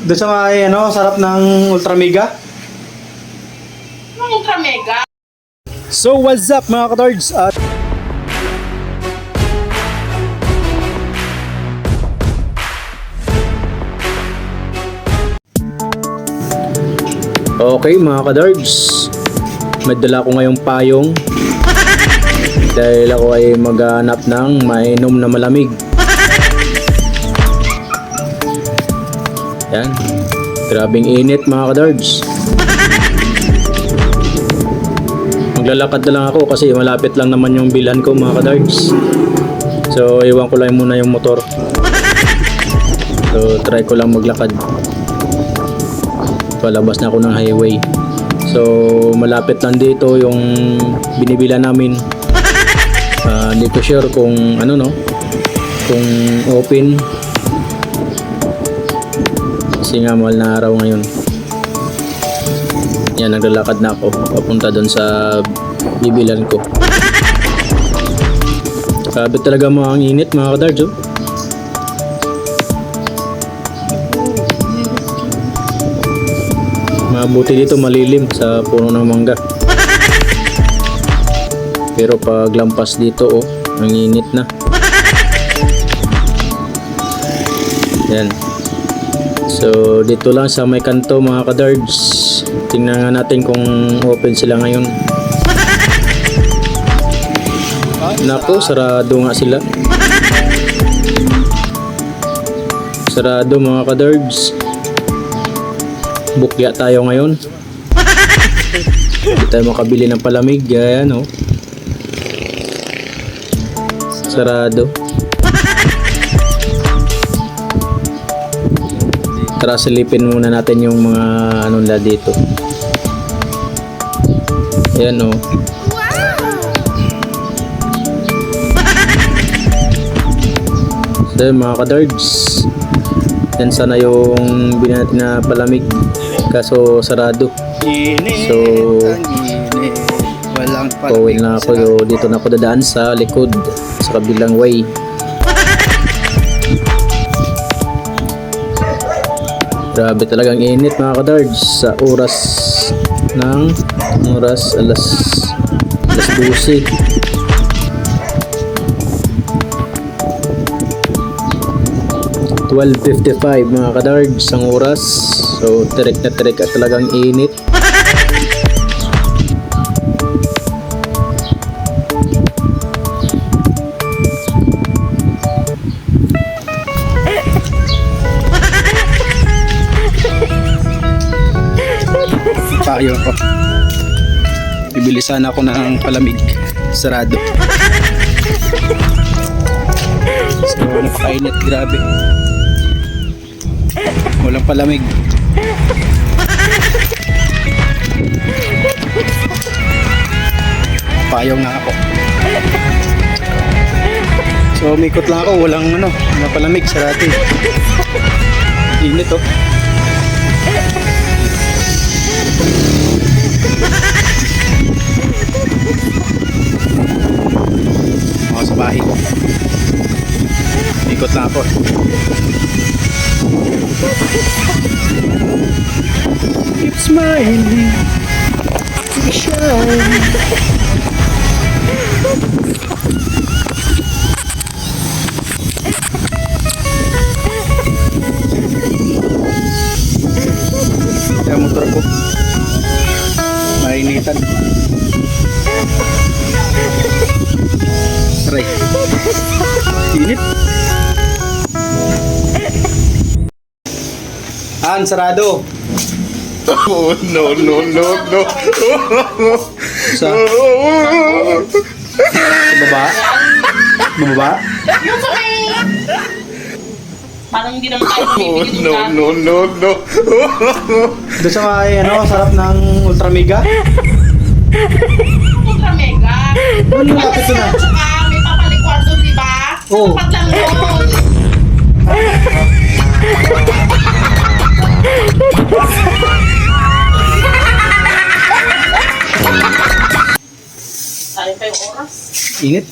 Doon sa may ano, sarap ng Ultra Mega. Anong Ultra Mega? So what's up mga katards? Okay mga kadards, may dala ko ngayong payong dahil ako ay maghanap ng mainom na malamig. Yan, grabing init mga kadards. Maglalakad na lang ako kasi malapit lang naman yung bilhan ko mga kadards. So iwan ko lang muna yung motor. So try ko lang maglakad. Palabas na ako ng highway. So malapit lang dito yung binibila namin. Hindi ko sure kung ano no, kung open. Kasi nga mahal na araw ngayon. Yan, naglalakad na ako papunta doon sa bibilan ko. Grabe talaga mga init mga kadards, oh. Mabuti dito malilim sa puno ng mangga. Pero pag lampas dito, oh, ang init na. Yan. So dito lang sa may kanto mga kadards. Tingnan nga natin kung open sila ngayon. Nako, sarado nga sila. Sarado mga kadards. Bukya tayo ngayon. Hindi tayo makabili ng palamig. Yan, oh. Sarado. Tara, silipin muna natin yung mga ano nila dito. Ayan, oh. So mga kadards, yan sana yung binili natin na palamig, kaso sarado. So pauwi na ako. So, dito na ako dadaan sa likod sa kabilang way. Grabe talagang init mga kadards sa oras alas 12. $12:55 mga kadards ang oras. So tirik na tirik at talagang init. Payo ako. Bibili sana ako ng palamig. Sarado. So napakainit, grabe. Walang palamig. Payong nga ako. So umikot lang ako, walang ano, palamig, sarado. Init, oh. Ako sa bahay. Ikot lang ako. Keep smiling, shine. Yung motor ko mainitan. Aray, init. Sarado. Oh, no. Sa baba? Baba? Yung sa may... Parang hindi naman tayo Oh, bibigyan ng no. Doon sa may ano, sarap ng Ultra Mega. Ultra Mega. Ano lapit doon na? May papalikwad doon, di ba? Oo. Tapat lang yun. Tayo pa yung oras. Init.